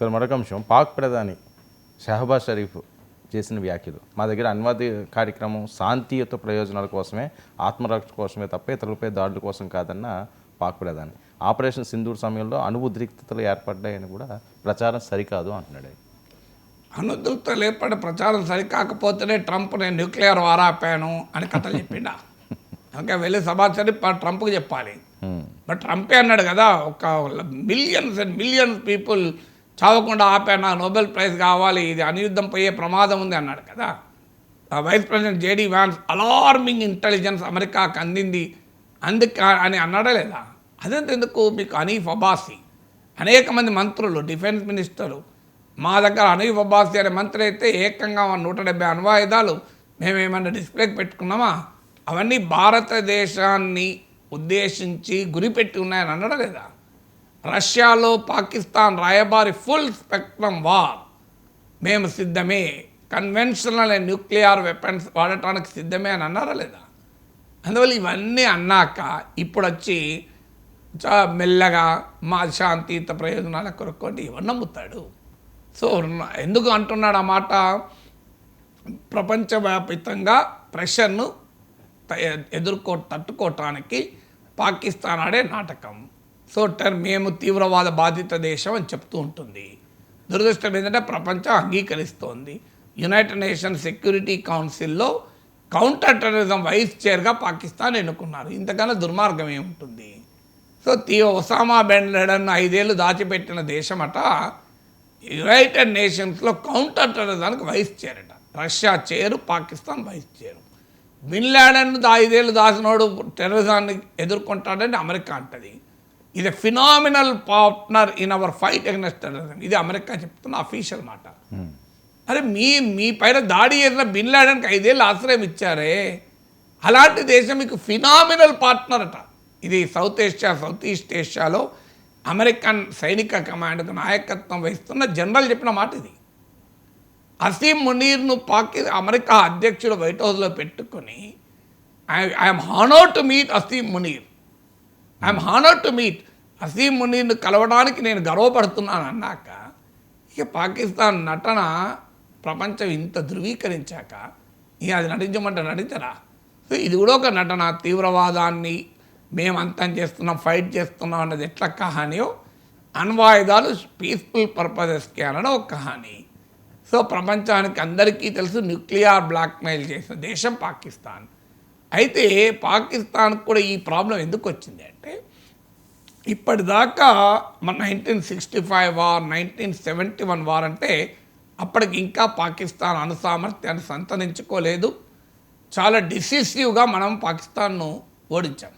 Sir మరొక అంశం, పాక్ ప్రధాని షహబాజ్ షరీఫ్ చేసిన వ్యాఖ్యలు మా దగ్గర అనువాద కార్యక్రమం శాంతియుత ప్రయోజనాల కోసమే, ఆత్మరక్షణ కోసమే తప్ప ఇతరులపై దాడుల కోసం కాదన్న పాక్ ప్రధాని ఆపరేషన్ సింధూర్ సమయంలో అణు ఉద్రిక్తతలు ఏర్పడ్డాయని కూడా ప్రచారం సరికాదు అంటున్నాడు. అనుద్రిక్తలు ఏర్పడే ప్రచారం సరికాకపోతేనే ట్రంప్ నేను న్యూక్లియర్ వార్ ఆపాను అని కథలు చెప్పిండా. ఇంకా వెళ్ళి సమాచారం ట్రంప్కి చెప్పాలి. బట్ ట్రంపే అన్నాడు కదా, ఒక మిలియన్స్ అండ్ మిలియన్స్ పీపుల్ చావకుండా ఆపాను, నోబెల్ ప్రైజ్ కావాలి, ఇది అనియుద్ధం పోయే ప్రమాదం ఉంది అన్నాడు కదా. Vice president J D Vance alarming intelligence అమెరికాకు అందింది అని అన్నాడా లేదా? అదెందుకు మీకు హనీఫ్ అబ్బాసీ అనేక మంది మంత్రులు, డిఫెన్స్ మినిస్టర్లు, మా దగ్గర హనీఫ్ అబ్బాసీ అనే మంత్రి అయితే ఏకంగా 170 అణ్వాయుధాలు మేమేమన్నా డిస్ప్లేకి పెట్టుకున్నామా? అవన్నీ భారతదేశాన్ని ఉద్దేశించి గురిపెట్టి ఉన్నాయని అన్నాడా లేదా? రష్యాలో పాకిస్తాన్ రాయబారి ఫుల్ స్పెక్ట్రమ్ వార్ మేము సిద్ధమే, కన్వెన్షనల్ అండ్ న్యూక్లియర్ వెపన్స్ వాడటానికి సిద్ధమే అని అన్నారా లేదా? అందువల్ల ఇవన్నీ అన్నాక ఇప్పుడు వచ్చి మెల్లగా మా శాంతియుత ప్రయోజనాల కొరకు ఇవన్నీ నమ్ముతాడు. సో ఎందుకు అంటున్నాడు ఆ మాట? ప్రపంచవ్యాపితంగా ప్రెషర్ను తట్టుకోవటానికి పాకిస్తాన్ ఆడే నాటకం. సో మేము తీవ్రవాద బాధిత దేశం అని చెప్తూ ఉంటుంది. దురదృష్టం ఏంటంటే ప్రపంచం అంగీకరిస్తోంది. యునైటెడ్ నేషన్స్ సెక్యూరిటీ కౌన్సిల్లో కౌంటర్ టెర్రరిజం వైస్ చైర్గా పాకిస్తాన్ ఎన్నుకున్నారు. ఇంతకన్నా దుర్మార్గం ఏముంటుంది? సో ఒసామా బిన్ లాడెన్ 5 ఏళ్ళు దాచిపెట్టిన దేశమట యునైటెడ్ నేషన్స్లో కౌంటర్ టెర్రరిజానికి వైస్ చైర్ అట. Russia chair, Pakistan vice chair. Bin Laden 5 ఏళ్ళు దాచినోడు టెర్రరిజాన్ని ఎదుర్కొంటాడని అమెరికా అంటది. ఇది phenomenal partner in our fight against terrorism. ఇది అమెరికా చెప్తున్న అఫీషియల్ మాట. అరే మీ పైన దాడి చేసిన బిన్ లాడెన్కి 5 ఏళ్ళు ఆశ్రయం ఇచ్చారే, అలాంటి దేశం మీకు ఫినామినల్ పార్ట్నర్ అట. ఇది సౌత్ ఈస్ట్ ఏషియాలో అమెరికన్ సైనిక కమాండ్కు నాయకత్వం వహిస్తున్న జనరల్ చెప్పిన మాట ఇది. అసీం మునీర్ను అమెరికా అధ్యక్షుడు వైట్ హౌస్లో పెట్టుకొని I'm honoured to meet Asim Munir, I'm honoured to meet Asim మునీర్ను కలవడానికి నేను గర్వపడుతున్నాను అన్నాక ఇక పాకిస్తాన్ నటన ప్రపంచం ఇంత ధృవీకరించాక ఇక అది నటించమంటే నటించరా? సో ఇది కూడా ఒక నటన. తీవ్రవాదాన్ని మేము అంతం చేస్తున్నాం, ఫైట్ చేస్తున్నాం అన్నది ఎట్లా కహానియో, అణ్వాయుధాలు పీస్ఫుల్ పర్పసెస్కి అనడం ఒక కహాని. సో ప్రపంచానికి అందరికీ తెలుసు న్యూక్లియర్ బ్లాక్మెయిల్ చేసిన దేశం పాకిస్తాన్. అయితే పాకిస్తాన్కి కూడా ఈ ప్రాబ్లం ఎందుకు వచ్చింది అంటే, ఇప్పటిదాకా మన 1965 వార్, 1971 వార్ అంటే అప్పటికి ఇంకా పాకిస్తాన్ అణుసామర్థ్యాన్ని సంతరించుకోలేదు. చాలా డిసిసివ్గా మనం పాకిస్తాన్ను ఓడించాం.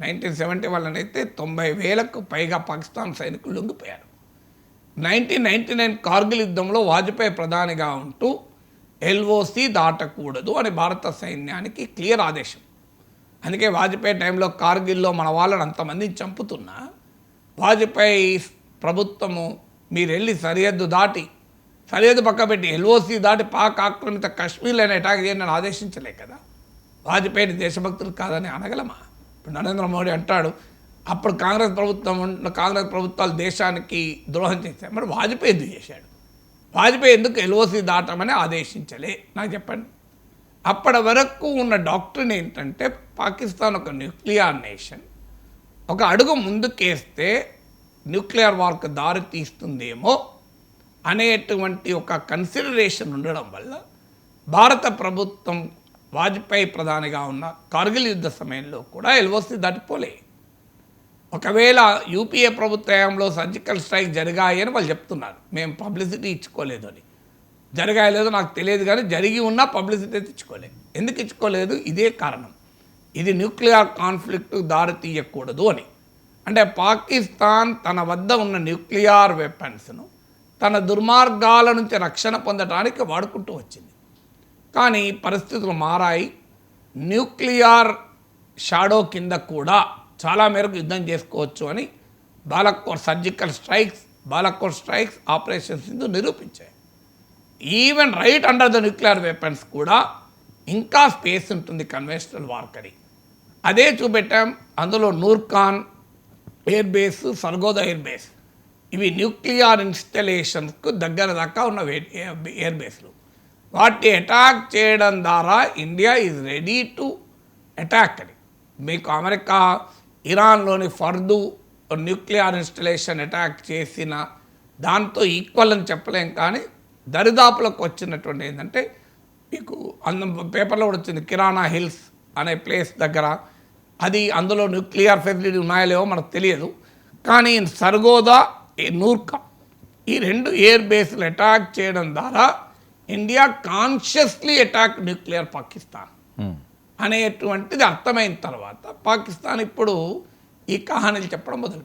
1971 అయితే 90,000కు పైగా పాకిస్తాన్ సైనికులు లొంగిపోయారు. 1999 కార్గిల్ యుద్ధంలో వాజ్పేయి ప్రధానిగా ఉంటూ ఎల్ఓసి దాటకూడదు అని భారత సైన్యానికి క్లియర్ ఆదేశం. అందుకే వాజ్పేయి టైంలో కార్గిల్లో మన వాళ్ళని అంతమందిని చంపుతున్నా వాజ్పేయి ప్రభుత్వము మీరు వెళ్ళి సరిహద్దు పక్క పెట్టి ఎల్ఓసి దాటి పాక్ ఆక్రమిత కాశ్మీర్లోనే అటాక్ చేయండి అని ఆదేశించలే కదా. వాజ్పేయిని దేశభక్తులు కాదని అనగలమా? ఇప్పుడు నరేంద్ర మోడీ అంటాడు అప్పుడు కాంగ్రెస్ ప్రభుత్వాలు దేశానికి ద్రోహం చేశాయి. మరి వాజ్పేయి ఎందుకు చేశాడు? వాజ్పేయి ఎందుకు ఎల్ఓసి దాటమని ఆదేశించలే? నాకు చెప్పండి. అప్పటి వరకు ఉన్న డాక్ట్రిన్ ఏంటంటే పాకిస్తాన్ ఒక న్యూక్లియర్ నేషన్, ఒక అడుగు ముందుకేస్తే న్యూక్లియర్ వార్కు దారి తీస్తుందేమో అనేటువంటి ఒక కన్సిడరేషన్ ఉండడం వల్ల భారత ప్రభుత్వం వాజ్పేయి ప్రధానిగా ఉన్న కార్గిల్ యుద్ధ సమయంలో కూడా ఎల్ఓసి దాటిపోలే. ఒకవేళ యూపీఏ ప్రభుత్వంలో సర్జికల్ స్ట్రైక్ జరిగాయని వాళ్ళు చెప్తున్నారు, మేము పబ్లిసిటీ ఇచ్చుకోలేదు అని. జరగాయలేదో నాకు తెలియదు కానీ జరిగి ఉన్నా పబ్లిసిటీ ఇచ్చుకోలేదు. ఎందుకు ఇచ్చుకోలేదు? ఇదే కారణం, ఇది న్యూక్లియర్ కాన్ఫ్లిక్ట్ దారి తీయకూడదు అని. అంటే పాకిస్తాన్ తన వద్ద ఉన్న న్యూక్లియర్ వెపన్స్ను తన దుర్మార్గాల నుంచి రక్షణ పొందడానికి వాడుకుంటూ వచ్చింది. కానీ పరిస్థితులు మారాయి. న్యూక్లియర్ షాడో కింద కూడా చాలా మేరకు యుద్ధం చేసుకోవచ్చు అని సర్జికల్ స్ట్రైక్స్ ఆపరేషన్ సింధు నిరూపించాయి. Even right under the nuclear weapons కూడా ఇంకా స్పేస్ ఉంటుంది కన్వెన్షనల్ వార్కరీ. అదే చూపెట్టాం. అందులో Nur Khan air base, Sargodha air base ఇవి న్యూక్లియర్ ఇన్స్టలేషన్స్కు దగ్గర దాకా ఉన్న ఎయిర్ బేస్లు. వాటిని అటాక్ చేయడం ద్వారా India is ready to attack అని. మీకు అమెరికా ఇరాన్లోని ఫర్దు న్యూక్లియర్ ఇన్స్టలేషన్ అటాక్ చేసిన దాంతో ఈక్వల్ అని చెప్పలేం, కానీ దరిదాపులకు వచ్చినటువంటి ఏంటంటే మీకు పేపర్లో కూడా వచ్చింది, కిరాణా హిల్స్ అనే ప్లేస్ దగ్గర. అది అందులో న్యూక్లియర్ ఫెసిలిటీ ఉన్నాయో లేవో మనకు తెలియదు, కానీ సర్గోదా, నూర్కా ఈ 2 ఎయిర్ బేస్లు అటాక్ చేయడం ద్వారా India consciously attack nuclear Pakistan అనేటువంటిది అర్థమైన తర్వాత పాకిస్తాన్ ఇప్పుడు ఈ కహానీలు చెప్పడం మొదలు